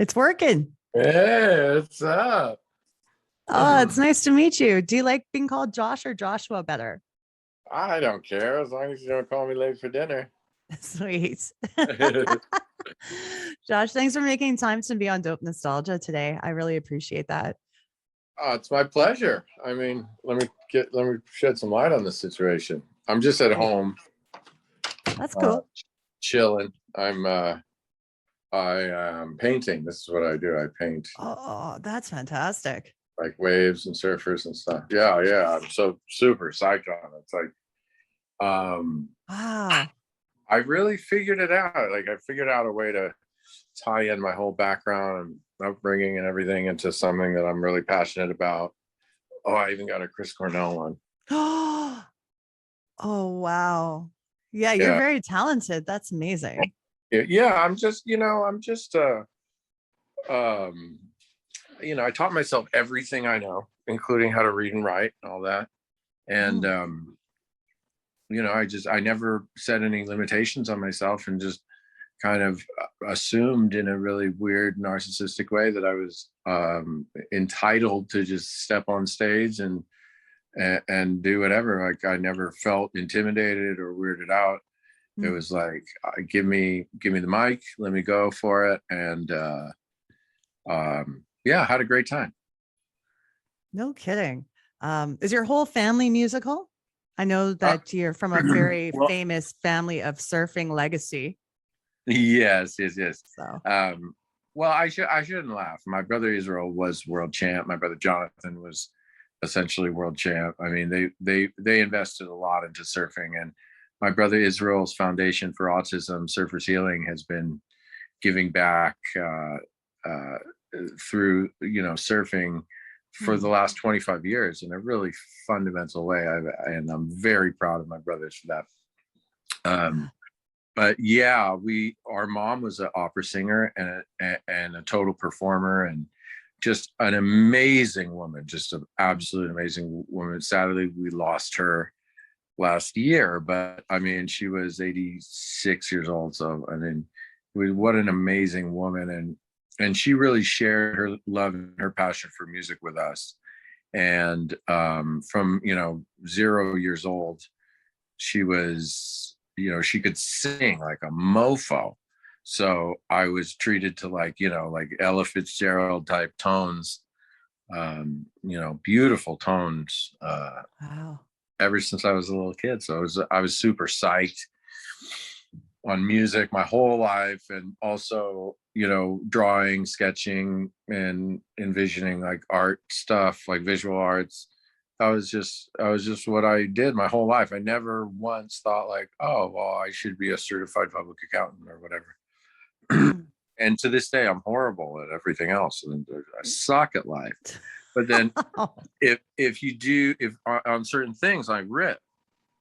It's working. Hey, what's up? Oh, it's nice to meet you. Do you like being called Josh or Joshua better? I don't care as long as you don't call me late for dinner. Sweet. Josh, thanks for making time to be on Dope Nostalgia today. I really appreciate that. Oh, it's my pleasure. I mean, let me shed some light on the situation. I'm just at Great. home, That's uh, cool. chilling. I am painting. This is what I do. I paint Oh, that's fantastic. like waves and surfers and stuff. Yeah, yeah. I'm so super psyched on it. It's like Wow. I really figured it out. Like I figured out a way to tie in my whole background and upbringing and everything into something that I'm really passionate about. Oh, I even got a Chris Cornell one. Oh, wow. Yeah, you're Yeah. very talented. That's amazing. Yeah, I'm just um I taught myself everything I know, including how to read and write and all that. And Mm. I never set any limitations on myself and just kind of assumed in a really weird narcissistic way that I was entitled to just step on stage and do whatever. Like I never felt intimidated or weirded out. It Mm. was like, give me the mic, let me go for it, and yeah, had a great time. No kidding. Is your whole family musical? I know Uh, that you're from a very well, famous family of surfing legacy. yes, yes, yes. So, Well, I shouldn't laugh. My brother Israel was world champ. My brother Jonathan was essentially world champ. I mean, they invested a lot into surfing, and my brother Israel's foundation for autism, Surfers Healing, has been giving back uh, through surfing for hmm. the last 25 years in a really fundamental way. And I'm very proud of my brothers for that. Um, but yeah, our mom was an opera singer and a total performer and just an amazing woman, just an absolute amazing woman. Sadly, we lost her last year, but I mean, she was 86 years old. So I mean, what an amazing woman, and she really shared her love and her passion for music with us. And from 0 years old, she was she could sing like a mofo. So I was treated to like Ella Fitzgerald type tones, beautiful tones. Wow. Ever since I was a little kid. So I was super psyched on music my whole life, and also drawing, sketching, and envisioning like art stuff, like visual arts. I was just what I did my whole life. I never once thought like, oh well, I should be a certified public accountant or whatever. Mm. And to this day I'm horrible at everything else, and I suck at life. But then if on certain things I rip,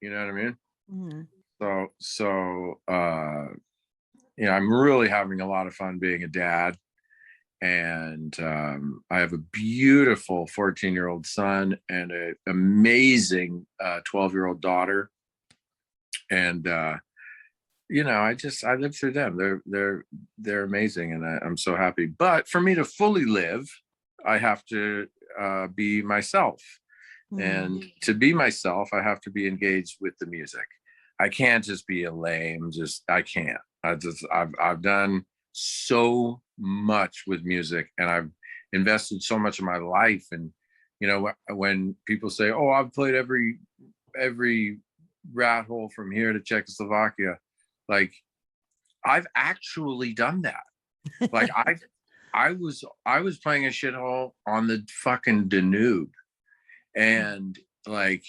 you know what I mean? Mm. So I'm really having a lot of fun being a dad. And I have a beautiful 14-year-old son and an amazing 12-year-old daughter. And I live through them. They're amazing, and I'm so happy. But for me to fully live, I have to be myself. Mm. And to be myself, I have to be engaged with the music. I can't just be a lame. I can't. I've done so much with music, and I've invested so much of my life. And when people say, "Oh, I've played every rat hole from here to Czechoslovakia," like I've actually done that. Like I was playing a shithole on the fucking Danube, and like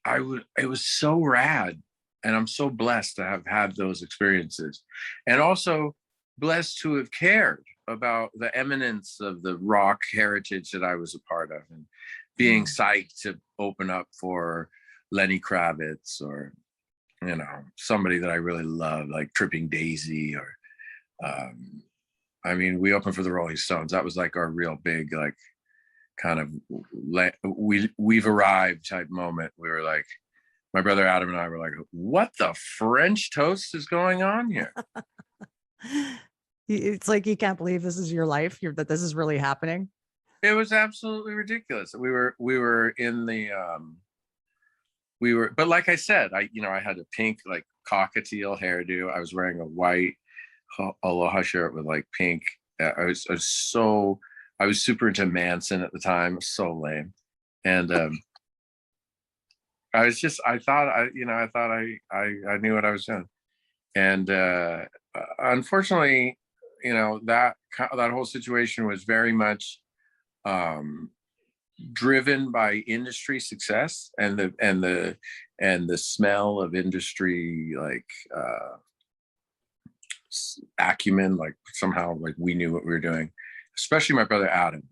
it was so rad, and I'm so blessed to have had those experiences, and also blessed to have cared about the eminence of the rock heritage that I was a part of, and being Mm. psyched to open up for Lenny Kravitz, or somebody that I really love, like Tripping Daisy, or um I mean, we opened for the Rolling Stones. That was like our real big, like, kind of we've arrived type moment. We were like, my brother Adam and I were like, what the French toast is going on here? It's like you can't believe this is your life. That this is really happening. It was absolutely ridiculous. We were in the we were, but like I said, I had a pink like cockatiel hairdo. I was wearing a white aloha shirt with like pink. I was super into Manson at the time. So lame, and I thought I knew what I was doing, and unfortunately, that whole situation was very much um driven by industry success and the smell of industry, like acumen, like somehow like we knew what we were doing, especially my brother Adam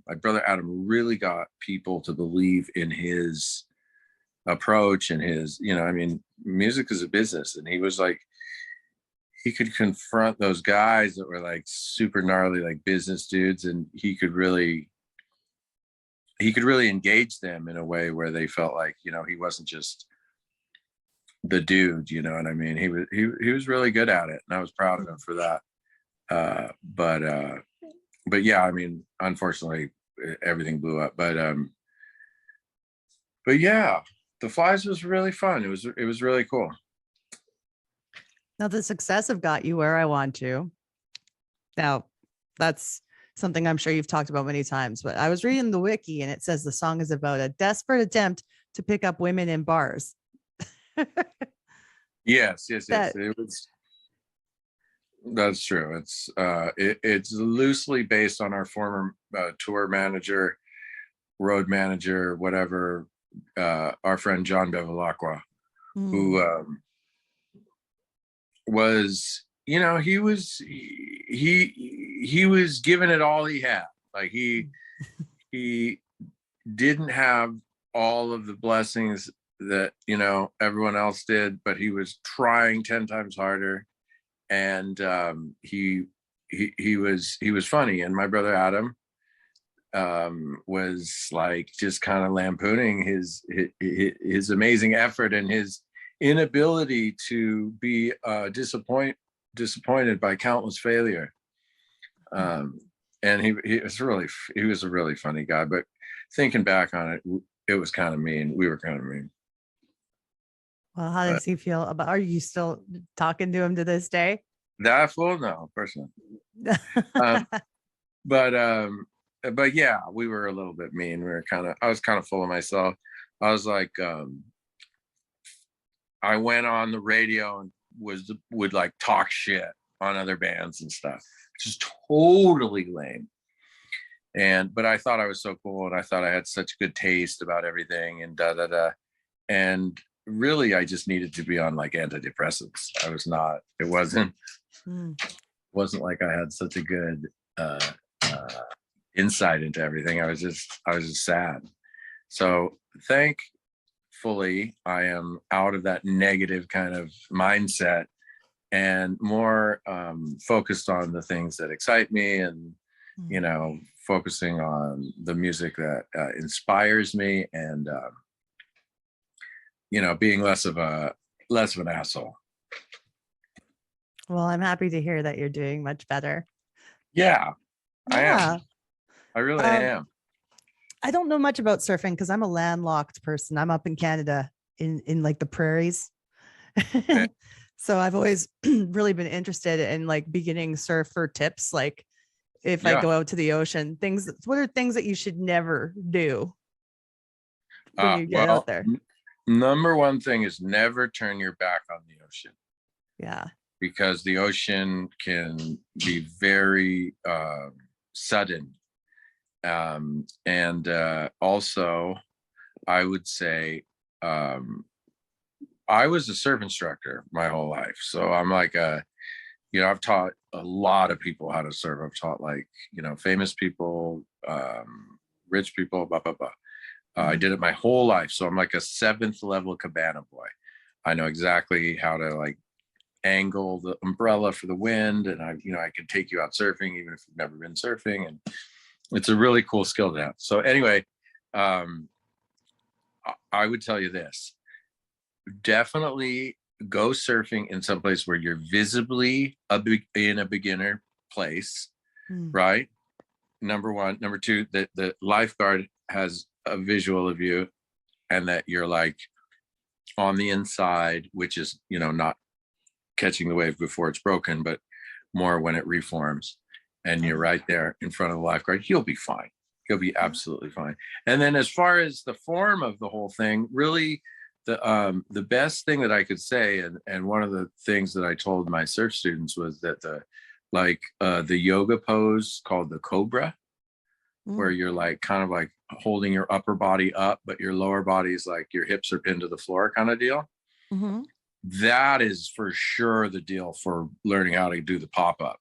really got people to believe in his approach and his, I mean, music is a business, and he was like, he could confront those guys that were like super gnarly like business dudes, and he could really engage them in a way where they felt like, he wasn't just the dude, you know what I mean? He was really good at it, and I was proud of him for that. But yeah, I mean, unfortunately, everything blew up. But yeah, the Flies was really fun. It was really cool. Now the success have got you where I want to. Now that's something I'm sure you've talked about many times, but I was reading the wiki and it says the song is about a desperate attempt to pick up women in bars. Yes. That It was. That's true. It's loosely based on our former tour manager, road manager, whatever, our friend John Bevilacqua, mm, who was, he was giving it all he had. Like he didn't have all of the blessings that everyone else did, but he was trying 10 times harder, and he was funny. And my brother Adam was like just kind of lampooning his amazing effort and his inability to be disappointed by countless failure. And he was a really funny guy. But thinking back on it, it was kind of mean. We were kind of mean. well, how But does he feel about, are you still talking to him to this day? that fool, no, of course not. Um, but yeah, we were a little bit mean. I was kind of full of myself. I was like, I went on the radio and would like talk shit on other bands and stuff, which is totally lame. But I thought I was so cool, and I thought I had such good taste about everything, and da da da. And really, I just needed to be on like antidepressants. I was not. It wasn't like I had such a good uh, insight into everything. I was just sad. So thankfully, I am out of that negative kind of mindset and more focused on the things that excite me, and focusing on the music that inspires me, and being less of an asshole. Well, I'm happy to hear that you're doing much better. Yeah, I Yeah. am. I really Um, am. I don't know much about surfing because I'm a landlocked person. I'm up in Canada in like the prairies. Okay. So I've always really been interested in like beginning surfer tips. Like if I Yeah. go out to the ocean, what are things that you should never do when you get out Well, there? number one thing is never turn your back on the ocean, Yeah. because the ocean can be very sudden. And also, I would say, I was a surf instructor my whole life. So I'm like, I've taught a lot of people how to surf. I've taught like, famous people, rich people, blah, blah, blah. I did it my whole life. So I'm like a 7th level cabana boy. I know exactly how to like angle the umbrella for the wind, and I can take you out surfing even if you've never been surfing, and it's a really cool skill to have. So anyway, I would tell you this: definitely go surfing in some place where you're visibly in a beginner place, Mm. right? Number one. Number two, that the lifeguard has a visual of you, and that you're like on the inside, which is, not catching the wave before it's broken, but more when it reforms, and you're right there in front of the lifeguard. You'll be fine. You'll be absolutely fine. And then as far as the form of the whole thing, really the best thing that I could say, and one of the things that I told my surf students was that the yoga pose called the cobra, where Mm. you're like kind of like holding your upper body up, but your lower body is like your hips are pinned to the floor kind of deal. Mhm. That is for sure the deal for learning how to do the pop-up,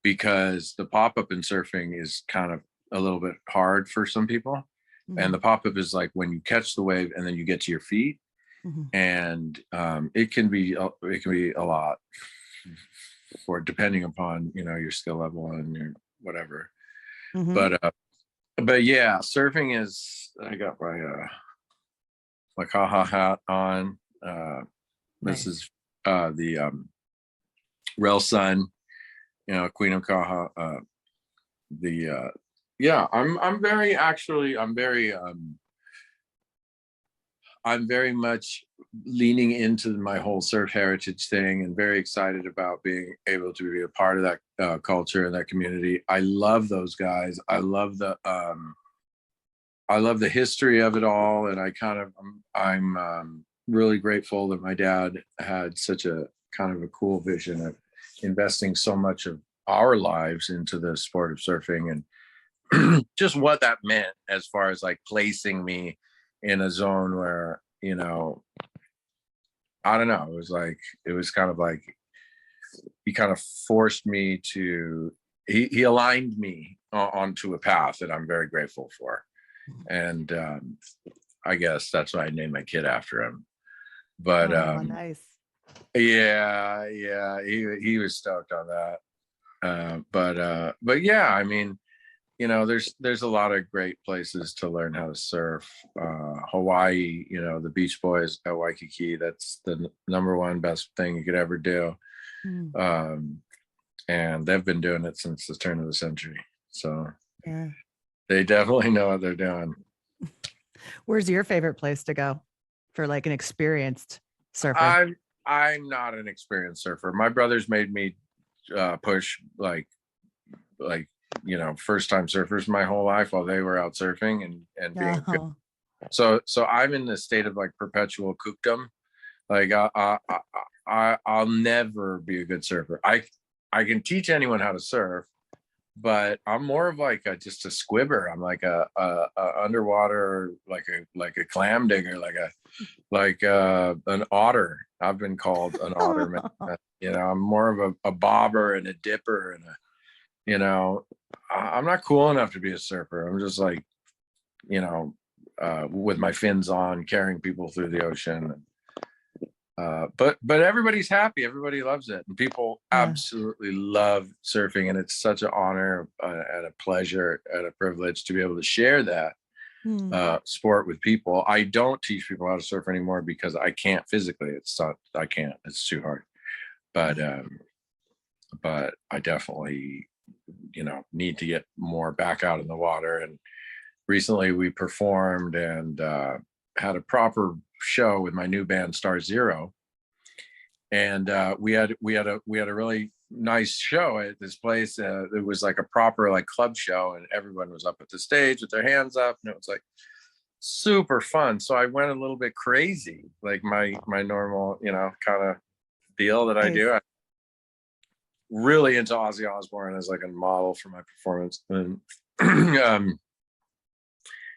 because the pop-up in surfing is kind of a little bit hard for some people. And the Mhm. pop-up is like when you catch the wave and then you get to your feet, Mhm. and it can be a lot for, depending upon your skill level and your whatever. Mhm. But yeah, surfing is, I got my Kaha hat on. This Nice. is the Rel Sun, Queen of Kaha. Yeah, I'm very much leaning into my whole surf heritage thing, and very excited about being able to be a part of that culture and that community. I love those guys. I love the history of it all, and I'm really grateful that my dad had such a kind of a cool vision of investing so much of our lives into the sport of surfing, and just what that meant as far as like placing me in a zone where, I don't know, it was kind of like he kind of forced me to, he aligned me onto a path that I'm very grateful for. And I guess that's why I named my kid after him. But Oh, nice. yeah, he was stoked on that. But yeah, I mean, there's a lot of great places to learn how to surf. Hawaii, the Beach Boys at Waikiki, that's the number one best thing you could ever do. Mm. And they've been doing it since the turn of the century. So Yeah. they definitely know what they're doing. Where's your favorite place to go for like an experienced surfer? I'm not an experienced surfer. My brothers made me push like first time surfers my whole life while they were out surfing and being good. Oh. So I'm in the state of like perpetual cookdom. Like I'll never be a good surfer. I can teach anyone how to surf, but I'm more of like just a squibber. I'm like a underwater, like a clam digger, like an otter. I've been called an otter, man. I'm more of a bobber and a dipper, and I'm not cool enough to be a surfer. I'm just like, with my fins on, carrying people through the ocean. But everybody's happy. Everybody loves it, and people Yeah. absolutely love surfing. And it's such an honor and a pleasure and a privilege to be able to share that Mm. sport with people. I don't teach people how to surf anymore because I can't physically. I can't. It's too hard. But I definitely, need to get more back out in the water. And recently we performed and had a proper show with my new band StarZero, and we had a really nice show at this place. It was like a proper like club show, and everyone was up at the stage with their hands up, and it was like super fun. So I went a little bit crazy, like my normal kind of deal that I Nice. do. I'm really into Ozzy Osbourne as like a model for my performance, and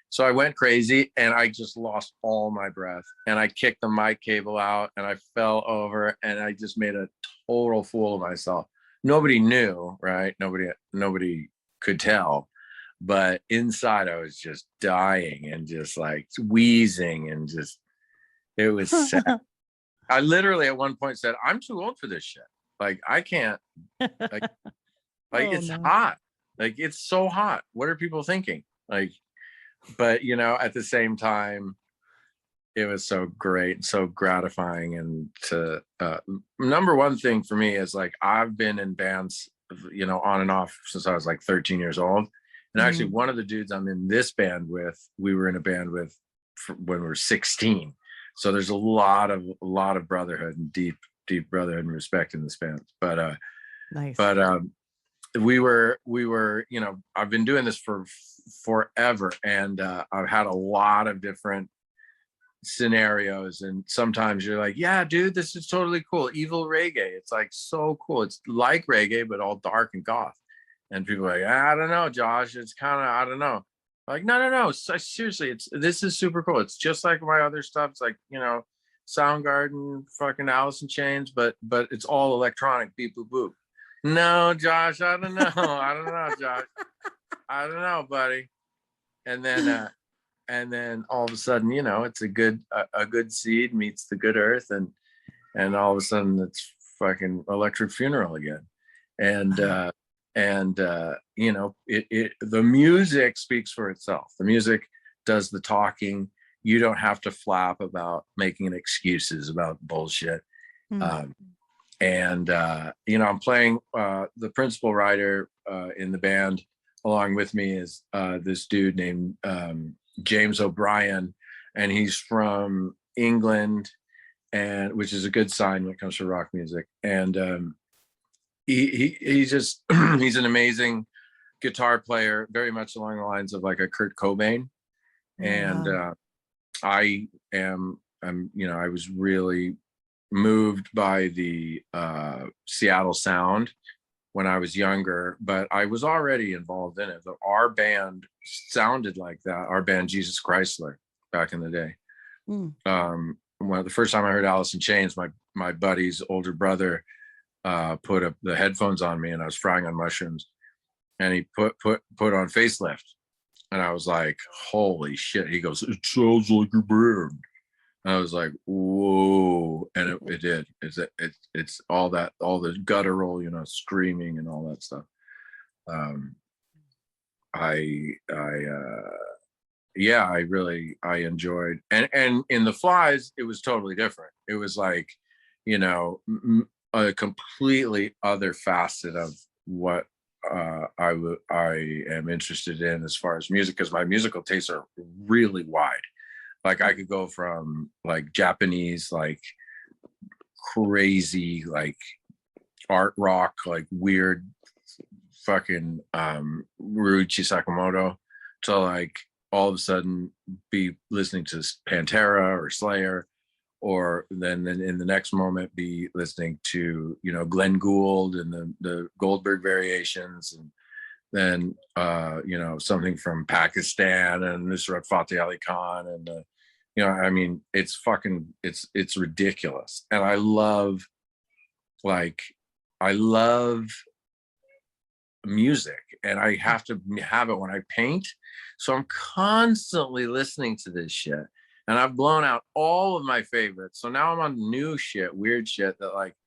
so I went crazy and I just lost all my breath, and I kicked the mic cable out and I fell over and I just made a total fool of myself. Nobody knew, right? Nobody could tell, but inside I was just dying and just like wheezing, and just, it was sad. I literally at one point said, I'm too old for this shit. Like I can't, like Oh, it's no. hot. Like it's so hot. What are people thinking? Like, but at the same time, it was so great and so gratifying. And to number one thing for me is like I've been in bands you know, on and off since I was like 13 years old. And actually, one of the dudes I'm in this band with, we were in a band with when we were 16. So there's a lot of brotherhood and deep brotherhood and respect in this band. But Nice. we were, you know, I've been doing this for forever, and I've had a lot of different scenarios, and sometimes you're like, yeah, dude, this is totally cool. Evil reggae, it's like so cool. It's like reggae but all dark and goth, and people are like, I don't know, Josh, it's kind of, I don't know. Like, no, seriously, this is super cool. It's just like my other stuff. It's like, you know, Soundgarden, fucking Alice in Chains, but it's all electronic, beep boop boop. No, Josh, I don't know. I don't know, Josh. I don't know, buddy. And then all of a sudden, you know, it's a good seed meets the good earth, and all of a sudden it's fucking Electric Funeral again. And you know, the music speaks for itself. The music does the talking. You don't have to flap about making excuses about bullshit. And you know, I'm playing, the principal writer in the band along with me is this dude named James O'Brien, and he's from England, and which is a good sign when it comes to rock music. And he's just he's an amazing guitar player, very much along the lines of like a Kurt Cobain. And I'm, you know, I was really moved by the Seattle sound when I was younger, but I was already involved in it. Our band sounded like that. Our band, Jesus Chrysler, back in the day. Well, the first time I heard Alice in Chains, my buddy's older brother put up the headphones on me, and I was frying on mushrooms, and he put on Facelift, and I was like, holy shit. He goes, it sounds like your band. And I was like, whoa. And it did. It's all that, all the guttural, you know, screaming and all that stuff. I enjoyed, and in the Flies, it was totally different. It was like, you know, a completely other facet of what I am interested in as far as music, because my musical tastes are really wide. Like I could go from like Japanese, like crazy, like art rock, like weird fucking Ryuichi Sakamoto, to like all of a sudden be listening to Pantera or Slayer, or then in the next moment be listening to, you know, Glenn Gould and the Goldberg variations, and then you know, something from Pakistan and Nusrat Fateh Ali Khan, and you know, I mean, it's ridiculous. And I love music, and I have to have it when I paint. So I'm constantly listening to this shit, and I've blown out all of my favorites. So now I'm on new shit, weird shit that like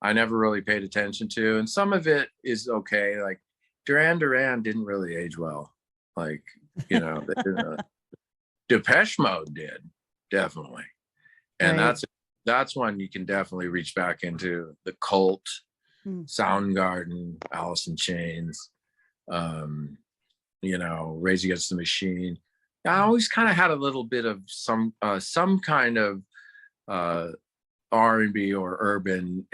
I never really paid attention to. And some of it is okay. Like Duran Duran didn't really age well. Like, you know, Depeche Mode did, definitely. And Right. that's one you can definitely reach back into. The Cult, Soundgarden, Alice in Chains, you know, Rage Against the Machine. I always kind of had a little bit of some kind of R&B or urban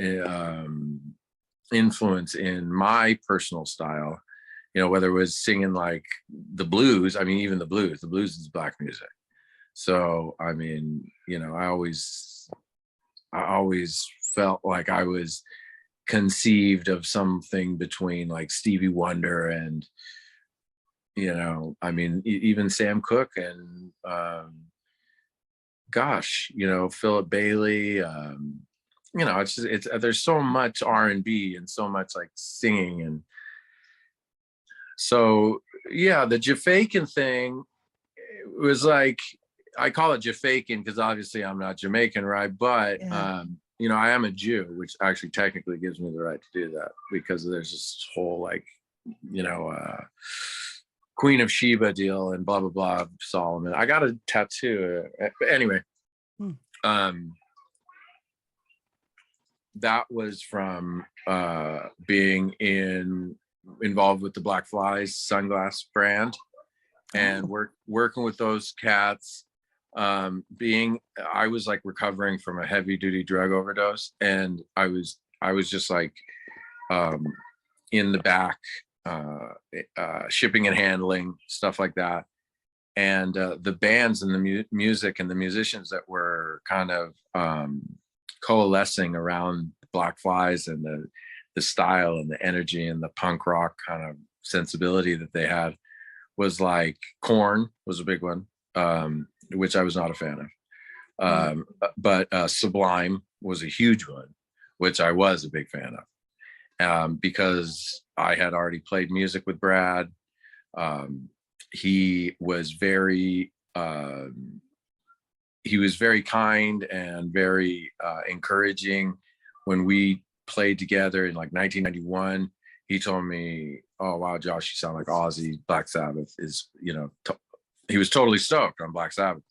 influence in my personal style. You know, whether it was singing like the blues. I mean, even the blues is black music. So, I mean, you know, I always felt like I was conceived of something between like Stevie Wonder and, you know, I mean, even Sam Cooke and, gosh, you know, Philip Bailey, you know, there's so much R&B and so much like singing. And so, yeah, the Jafaican thing, it was like, I call it Jafaican because obviously I'm not Jamaican, right? But you know, I am a Jew, which actually technically gives me the right to do that, because there's this whole like, you know, Queen of Sheba deal and blah blah blah, Solomon. I got a tattoo, but anyway. that was from being involved with the Black Flies sunglass brand, and working with those cats. I was like recovering from a heavy duty drug overdose, and I was just like in the back, shipping and handling, stuff like that. And the bands and the music and the musicians that were kind of coalescing around Black Flies and the style and the energy and the punk rock kind of sensibility that they had was like Korn was a big one, which I was not a fan of. But Sublime was a huge one, which I was a big fan of, because I had already played music with Brad. He was very kind and very encouraging. When we played together in like 1991, he told me, "Oh wow, Josh, you sound like Ozzy. Black Sabbath is, he was totally stoked on Black Sabbath."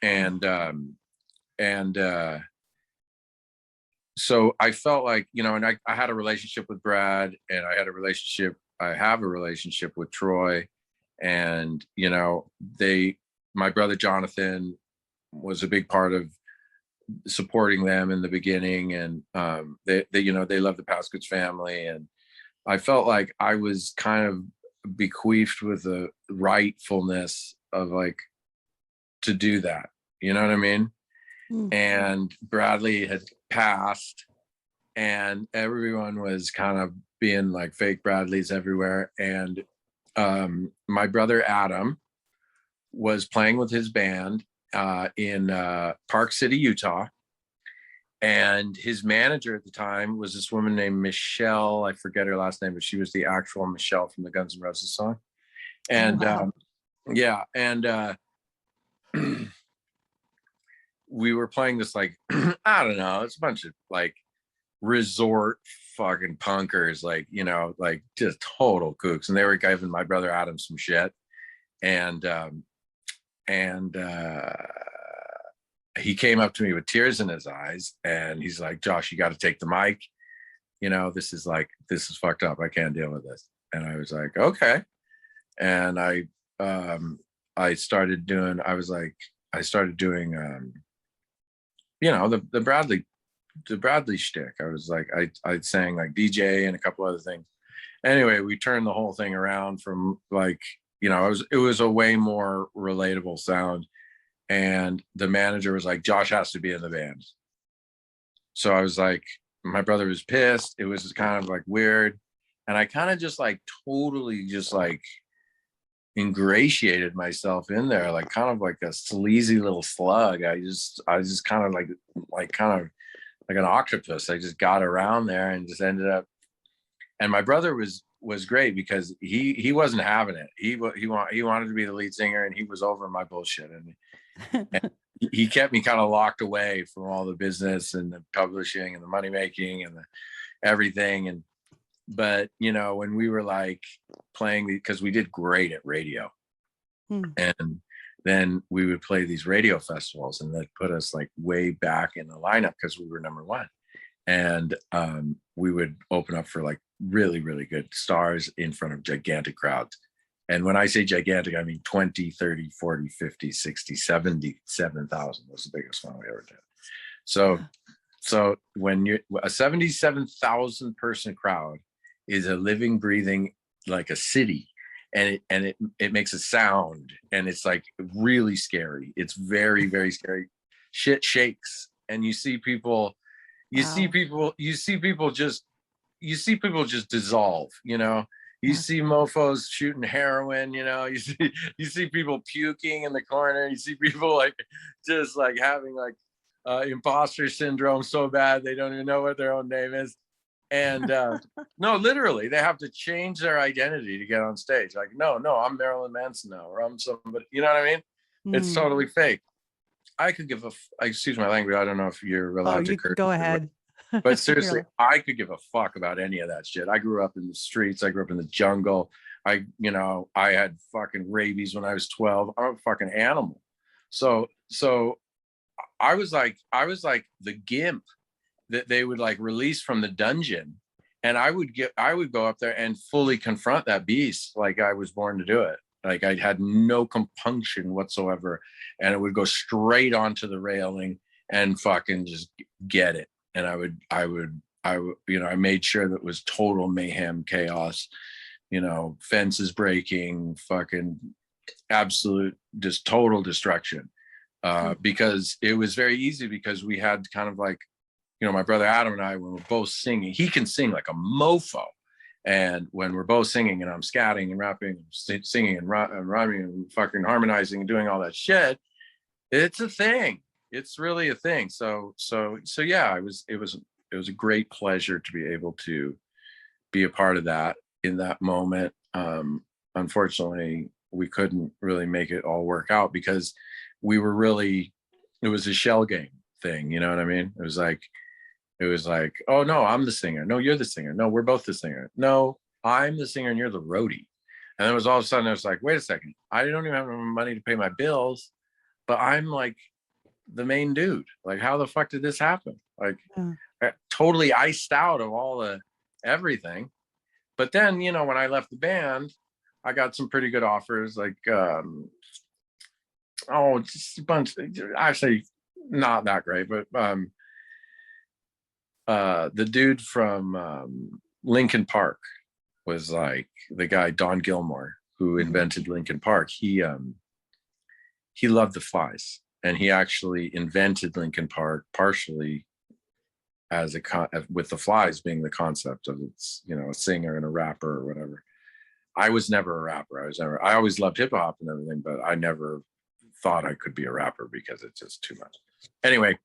And so I felt like, and I had a relationship with Brad, and I have a relationship with Troy, and my brother Jonathan was a big part of supporting them in the beginning, and they love the Paskowitz family, and I felt like I was kind of bequeathed with the rightfulness of like to do that, you know what I mean? And Bradley had passed, and everyone was kind of being like fake Bradleys everywhere, and my brother Adam was playing with his band in Park City, Utah, and his manager at the time was this woman named Michelle. I forget her last name, but she was the actual Michelle from the Guns N' Roses song. And we were playing this like I don't know, it's a bunch of like resort fucking punkers, like like just total kooks, and they were giving my brother Adam some shit, and he came up to me with tears in his eyes, and he's like, "Josh, you got to take the mic. This is fucked up. I can't deal with this." And I was like, "Okay." And I started doing the Bradley shtick. I was like, I sang like DJ and a couple other things. Anyway, we turned the whole thing around from like, it was a way more relatable sound. And the manager was like, "Josh has to be in the band." So I was like, my brother was pissed. It was kind of like weird. And I kind of just like totally just like ingratiated myself in there, like kind of like a sleazy little slug. I just kind of like kind of like an octopus. I just got around there and just ended up. And my brother was great because he wasn't having it. He wanted to be the lead singer, and he was over my bullshit. And he kept me kind of locked away from all the business and the publishing and the money making and the everything. But when we were like playing, because we did great at radio, and then we would play these radio festivals, and that put us like way back in the lineup because we were number one. And we would open up for like really, really good stars in front of gigantic crowds. And when I say gigantic, I mean 20, 30, 40, 50, 60, 77,000 was the biggest one we ever did. So when you're a 77,000 person crowd is a living, breathing, like a city, and it makes a sound, and it's like really scary. It's very, very scary. Shit shakes, and you see people just dissolve, you see mofos shooting heroin, you see people puking in the corner, you see people like just like having like imposter syndrome so bad they don't even know what their own name is. And no, literally they have to change their identity to get on stage. Like, no, I'm Marilyn Manson now, or I'm somebody, you know what I mean? It's totally fake. I could give excuse my language, I don't know if you're allowed to curse. Go ahead. But seriously, I could give a fuck about any of that shit. I grew up in the streets. I grew up in the jungle. I had fucking rabies when I was 12. I'm a fucking animal. So I was like the gimp that they would like release from the dungeon, and I would go up there and fully confront that beast like I was born to do it. Like I had no compunction whatsoever, and it would go straight onto the railing and fucking just get it. And I made sure that it was total mayhem, chaos, fences breaking, fucking absolute, just total destruction. Because it was very easy, because we had kind of like, my brother Adam and I, when we're both singing, he can sing like a mofo. And when we're both singing and I'm scatting and rapping, and singing and rhyming and fucking harmonizing and doing all that shit, it's a thing. It's really a thing. So yeah, it was a great pleasure to be able to be a part of that in that moment. Unfortunately, we couldn't really make it all work out, because it was a shell game thing. You know what I mean? It was like, oh no, I'm the singer. No, you're the singer. No, we're both the singer. No, I'm the singer and you're the roadie. And then it was all of a sudden, I was like, wait a second, I don't even have money to pay my bills, but I'm like the main dude. Like, how the fuck did this happen? Like, totally iced out of all the everything. But then, when I left the band, I got some pretty good offers, like, just a bunch, actually not that great, but the dude from Linkin Park was like the guy, Don Gilmore, who invented Linkin Park. He loved the Flies, and he actually invented Linkin Park partially as with the Flies being the concept of it's, a singer and a rapper or whatever. I was never a rapper. I always loved hip hop and everything, but I never thought I could be a rapper because it's just too much. Anyway,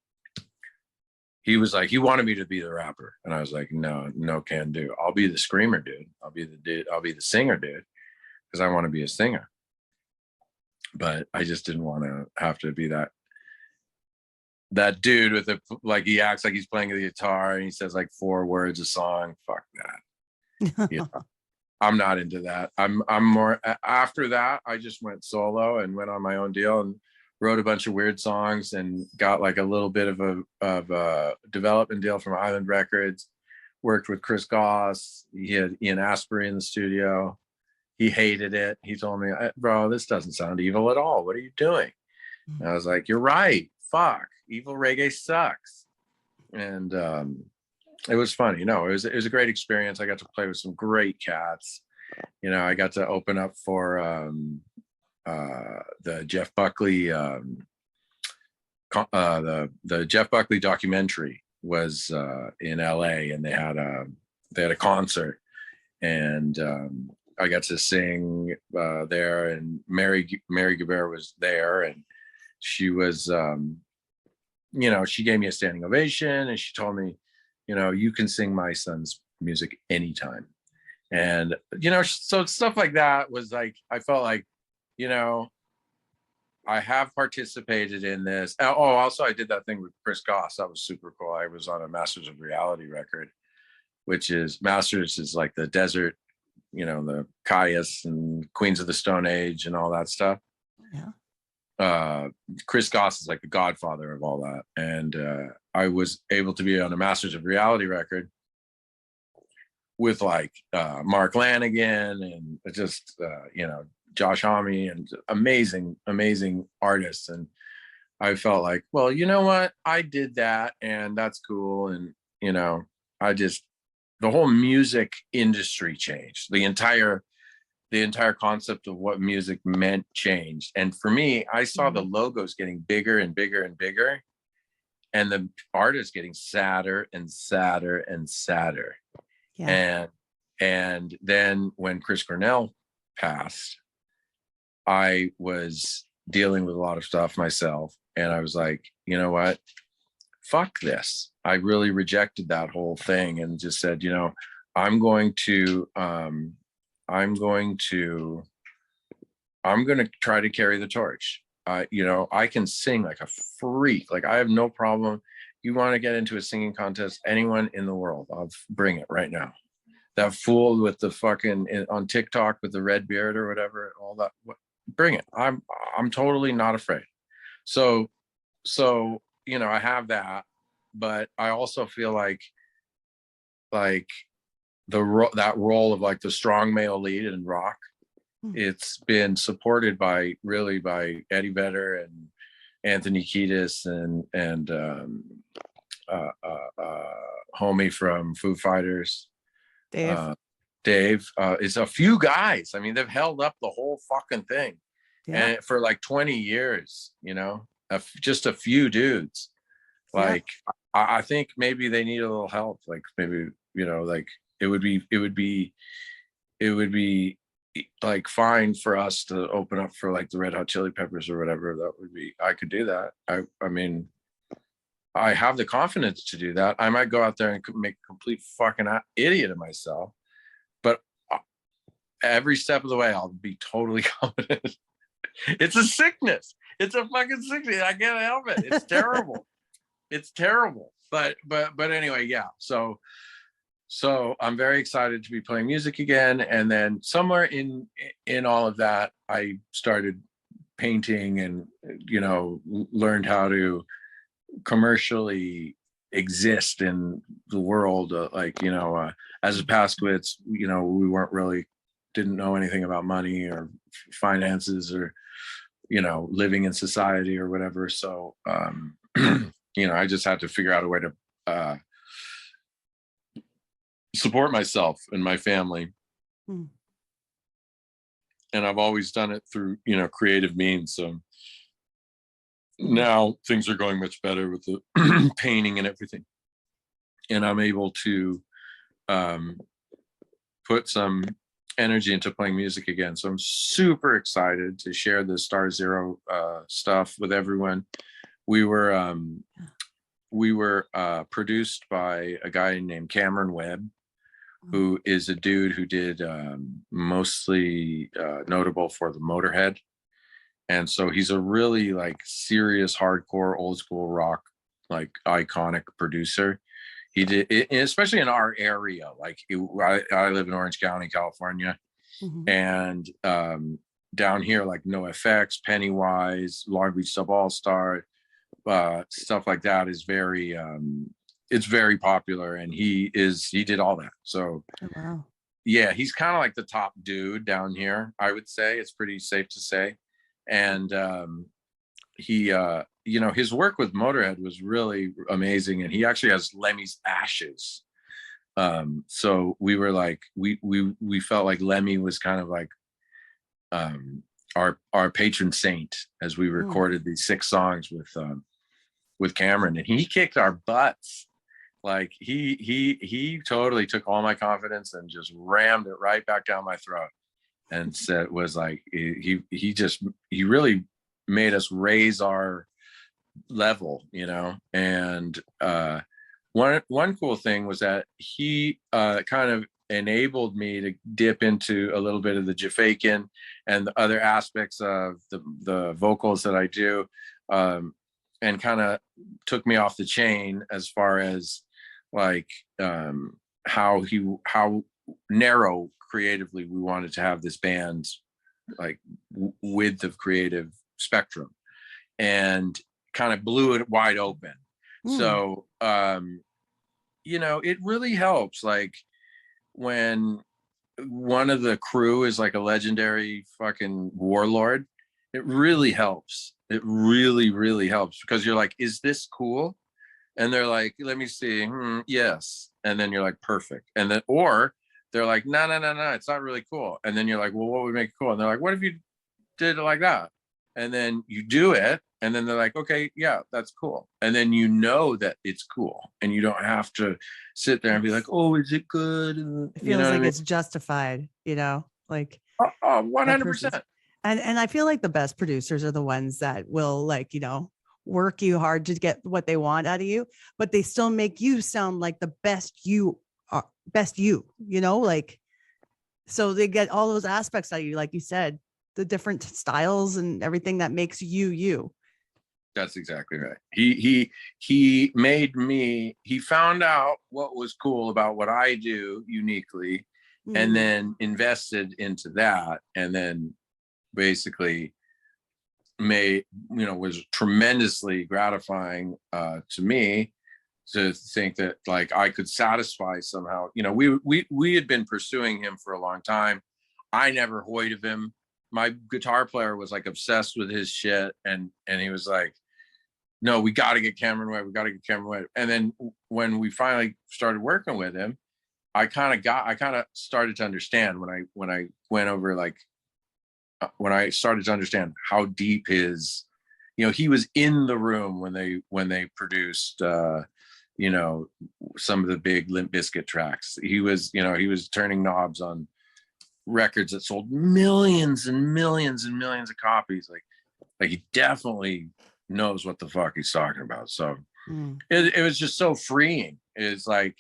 he was like, he wanted me to be the rapper. And I was like, no can do. I'll be the screamer dude. I'll be the singer dude, because I want to be a singer. But I just didn't want to have to be that dude with he acts like he's playing the guitar and he says like 4 words a song. Fuck that. I'm not into that. I'm more, after that, I just went solo and went on my own deal and wrote a bunch of weird songs and got like a little bit of a development deal from Island Records. Worked with Chris Goss. He had Ian Asbury in the studio. He hated it. He told me, bro, this doesn't sound evil at all. What are you doing? And I was like, you're right. Fuck. Evil reggae sucks. And it was funny. It was a great experience. I got to play with some great cats. I got to open up for the Jeff Buckley the Jeff Buckley documentary was in LA, and they had a concert, and I got to sing there, and Mary Guibert was there, and she was she gave me a standing ovation, and she told me, you can sing my son's music anytime. And so stuff like that was like, I felt like, I have participated in this. Oh, also I did that thing with Chris Goss. That was super cool. I was on a Masters of Reality record, which is Masters is like the desert, the Caius and Queens of the Stone Age and all that stuff. Yeah. Chris Goss is like the godfather of all that. And I was able to be on a Masters of Reality record with like Mark Lanigan and just, Josh Homme and amazing artists. And I felt like, well, you know what? I did that and that's cool. And, the whole music industry changed. The entire concept of what music meant changed. And for me, I saw the logos getting bigger and bigger and bigger, and the artists getting sadder and sadder and sadder. Yeah. And then when Chris Cornell passed, I was dealing with a lot of stuff myself, and I was like, you know what? Fuck this. I really rejected that whole thing and just said, I'm going to try to carry the torch. I can sing like a freak. Like, I have no problem. You want to get into a singing contest, anyone in the world, I'll bring it right now. That fool with the fucking on TikTok with the red beard or whatever, all that, bring it. I'm totally not afraid. So I have that. but I also feel like that role of like the strong male lead in rock, it's been supported by Eddie Vedder and Anthony Kiedis and homie from Foo Fighters, Dave. Dave. It's a few guys. I mean, they've held up the whole fucking thing, Yeah. and for like 20 years, you know, just a few dudes. Like, I think maybe they need a little help. Like maybe, you know, like it would be like fine for us to open up for like the Red Hot Chili Peppers or whatever. That would be, I could do that. I mean, I have the confidence to do that. I might go out there and make a complete fucking idiot of myself, but every step of the way, I'll be totally confident. It's a sickness. It's a fucking sickness. I can't help it. It's terrible. It's terrible. But anyway, yeah. So I'm very excited to be playing music again. And then somewhere in all of that, I started painting and, you know, learned how to commercially exist in the world. Like, you know, as a Paskowitz, you know, we didn't know anything about money or finances or, you know, living in society or whatever. So, you know, I just had to figure out a way to support myself and my family. And I've always done it through, you know, creative means. So now things are going much better with the painting and everything. And I'm able to put some energy into playing music again. So I'm super excited to share the StarZero stuff with everyone. We were produced by a guy named Cameron Webb, who is a dude who did mostly notable for the Motorhead. And so he's a really like serious, hardcore, old school rock, like iconic producer. He did, especially in our area. Like I live in Orange County, California, and down here, like NoFX, Pennywise, Long Beach Sub All Star, stuff like that is very, it's very popular, and he did all that. So, wow. Yeah, he's kind of like the top dude down here. I would say it's pretty safe to say. And he you know, his work with Motorhead was really amazing, and he actually has Lemmy's ashes. So we were like, we felt like Lemmy was kind of like our patron saint as we recorded these 6 songs with Cameron, and he kicked our butts. Like he totally took all my confidence and just rammed it right back down my throat. And said was like he really made us raise our level, you know. And one cool thing was that he kind of enabled me to dip into a little bit of the Jafakin and the other aspects of the vocals that I do, and kind of took me off the chain as far as like how narrow creatively we wanted to have this band, like width of creative spectrum, and kind of blew it wide open. So you know, it really helps like when one of the crew is like a legendary fucking warlord. It really helps. It really helps, because you're like, is this cool? And they're like, let me see. Yes. And then you're like, perfect. And then, or they're like, no, it's not really cool. And then you're like, well, what would make it cool? And they're like, what if you did it like that? And then you do it. And then they're like, okay, yeah, that's cool. And then you know that it's cool. And you don't have to sit there and be like, oh, is it good? It feels like it's justified, you know, like 100%. And I feel like the best producers are the ones that will, like, you know, work you hard to get what they want out of you, but they still make you sound like the best you are, you know, like, so they get all those aspects out of you, like you said, the different styles and everything that makes you. That's exactly right. He made me, he found out what was cool about what I do uniquely, and then invested into that, and then basically made, you know, was tremendously gratifying to me to think that like I could satisfy somehow. You know, we had been pursuing him for a long time. I never hoyed of him. My guitar player was like obsessed with his shit, and he was like, no, we got to get Cameron Webb. We got to get Cameron Webb. And then when we finally started working with him, I kind of started to understand when I went over, like, when I started to understand how deep his, you know, he was in the room when they produced, you know, some of the big Limp Bizkit tracks. He was, you know, he was turning knobs on records that sold millions and millions and millions of copies. Like he definitely knows what the fuck he's talking about. So it was just so freeing. It's like,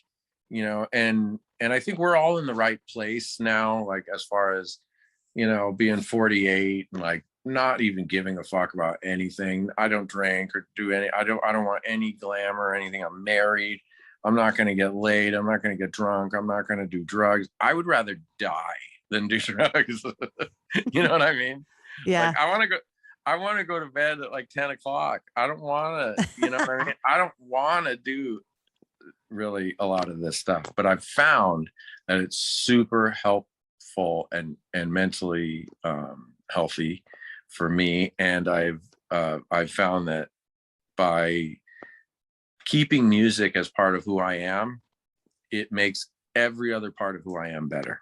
you know, and I think we're all in the right place now, like as far as, you know, being 48 and like not even giving a fuck about anything. I don't drink or do any, I don't want any glamour or anything. I'm married. I'm not going to get laid. I'm not going to get drunk. I'm not going to do drugs. I would rather die than do drugs. You know what I mean? Yeah. Like I want to go to bed at like 10 o'clock. I don't want to, you know what I mean? I don't want to do really a lot of this stuff, but I've found that it's super helpful and mentally healthy for me. And I've found that by keeping music as part of who I am, it makes every other part of who I am better.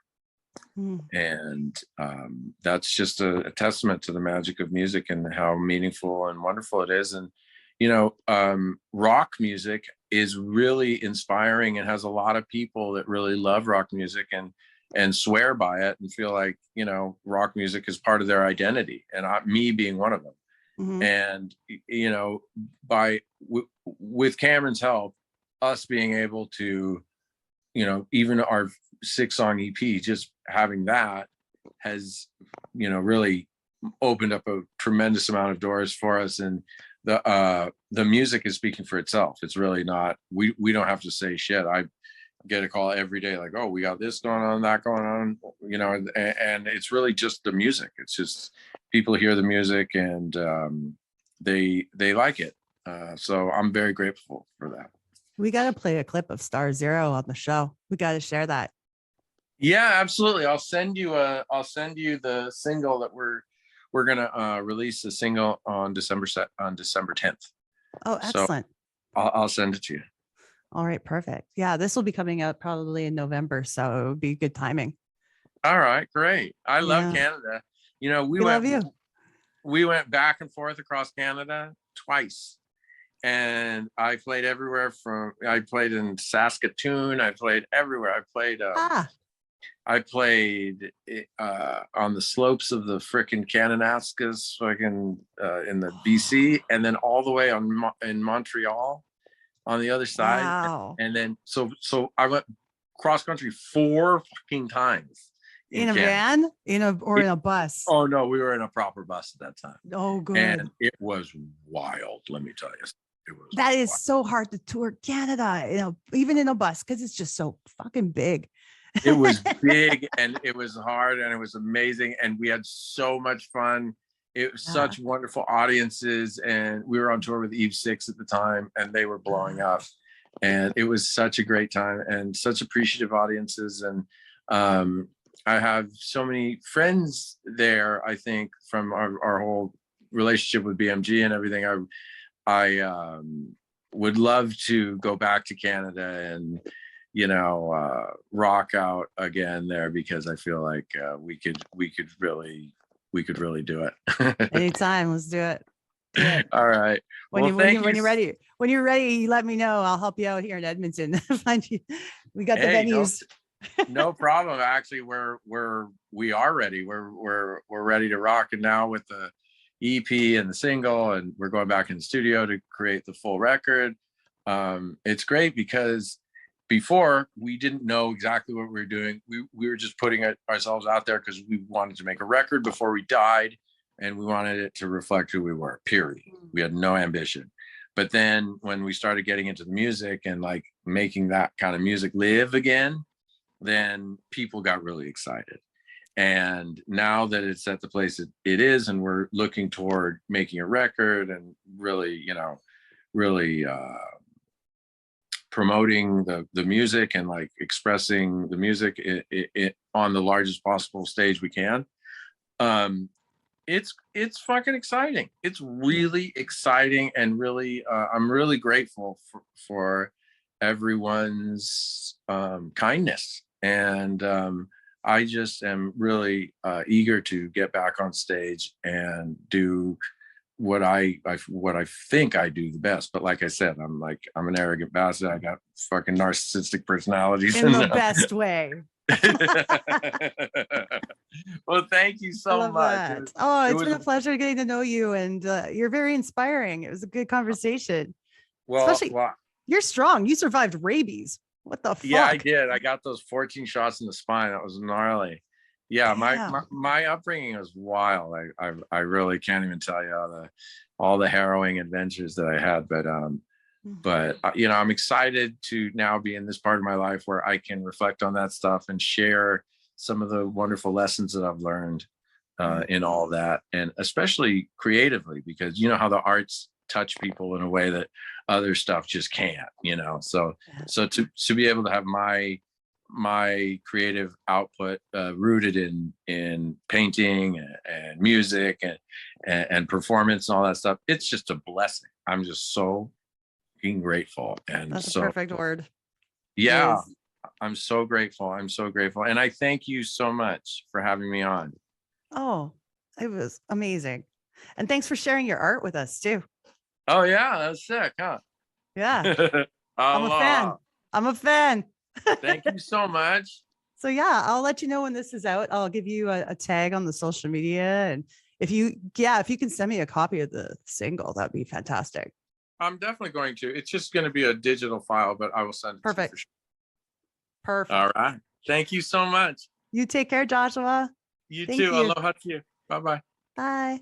And that's just a testament to the magic of music and how meaningful and wonderful it is. And, you know, rock music is really inspiring and has a lot of people that really love rock music and swear by it and feel like, you know, rock music is part of their identity, and me being one of them. And, you know, with Cameron's help, us being able to, you know, even our 6-song EP, just having that has, you know, really opened up a tremendous amount of doors for us. And the music is speaking for itself. It's really not, we don't have to say shit. I get a call every day like, oh, we got this going on, that going on, you know, and it's really just the music. It's just people hear the music and they like it. So I'm very grateful for that. We got to play a clip of StarZero on the show. We got to share that. Yeah, absolutely. I'll send you the single that we're gonna release, the single on December 10th. Oh, excellent. So I'll send it to you. All right, perfect. Yeah, this will be coming out probably in November, so it would be good timing. All right, great. I love Canada. You know, we went back and forth across Canada twice. And I played everywhere I played in Saskatoon. I played everywhere. I played on the slopes of the frickin' Kananaskis, fucking in the BC, and then all the way in Montreal on the other side. Wow. And then so I went cross country 4 fucking times. In a van? In a bus? Oh no, we were in a proper bus at that time. Oh, good. And it was wild, let me tell you. That is so hard to tour Canada, you know, even in a bus, because it's just so fucking big. It was big and it was hard and it was amazing. And we had so much fun. It was such wonderful audiences. And we were on tour with Eve 6 at the time and they were blowing up. And it was such a great time and such appreciative audiences. And I have so many friends there, I think, from our whole relationship with BMG and everything. I would love to go back to Canada and, you know, rock out again there, because I feel like we could really do it. Anytime, let's do it. All right. When you're ready, let me know. I'll help you out here in Edmonton. Find you. We got the venues. No problem. Actually, we are ready. We're ready to rock. And now with the EP and the single, and we're going back in the studio to create the full record. It's great because before we didn't know exactly what we were doing. We were just putting ourselves out there because we wanted to make a record before we died, and we wanted it to reflect who we were, period. We had no ambition. But then when we started getting into the music and like making that kind of music live again, then people got really excited. And now that it's at the place it is, and we're looking toward making a record and really, promoting the music and like expressing the music on the largest possible stage we can. It's fucking exciting. It's really exciting, and really I'm really grateful for everyone's kindness, and I just am really eager to get back on stage and do what I think I do the best. But like I said, I'm an arrogant bastard. I got fucking narcissistic personalities in the best way. Well, thank you so much. It's been a pleasure getting to know you, and you're very inspiring. It was a good conversation. Especially, you're strong. You survived rabies. What the fuck? Yeah, I did. I got those 14 shots in the spine. That was gnarly. Yeah, my upbringing was wild. I really can't even tell you all the harrowing adventures that I had. But you know, I'm excited to now be in this part of my life where I can reflect on that stuff and share some of the wonderful lessons that I've learned in all that, and especially creatively, because you know how the arts touch people in a way that other stuff just can't. You know, so to be able to have my creative output rooted in painting and music and performance and all that stuff, it's just a blessing. I'm just so grateful. And that's a perfect word. Yeah, I'm so grateful. I'm so grateful. And I thank you so much for having me on. Oh, it was amazing. And thanks for sharing your art with us too. Oh yeah, that's sick, huh? Yeah. I'm a fan. I'm a fan. Thank you so much. So yeah, I'll let you know when this is out. I'll give you a tag on the social media. And if you can send me a copy of the single, that'd be fantastic. I'm definitely going to. It's just going to be a digital file, but I will send it. Perfect. To you for sure. Perfect. All right. Thank you so much. You take care, Joshua. You too. Aloha to you. Bye-bye. Bye.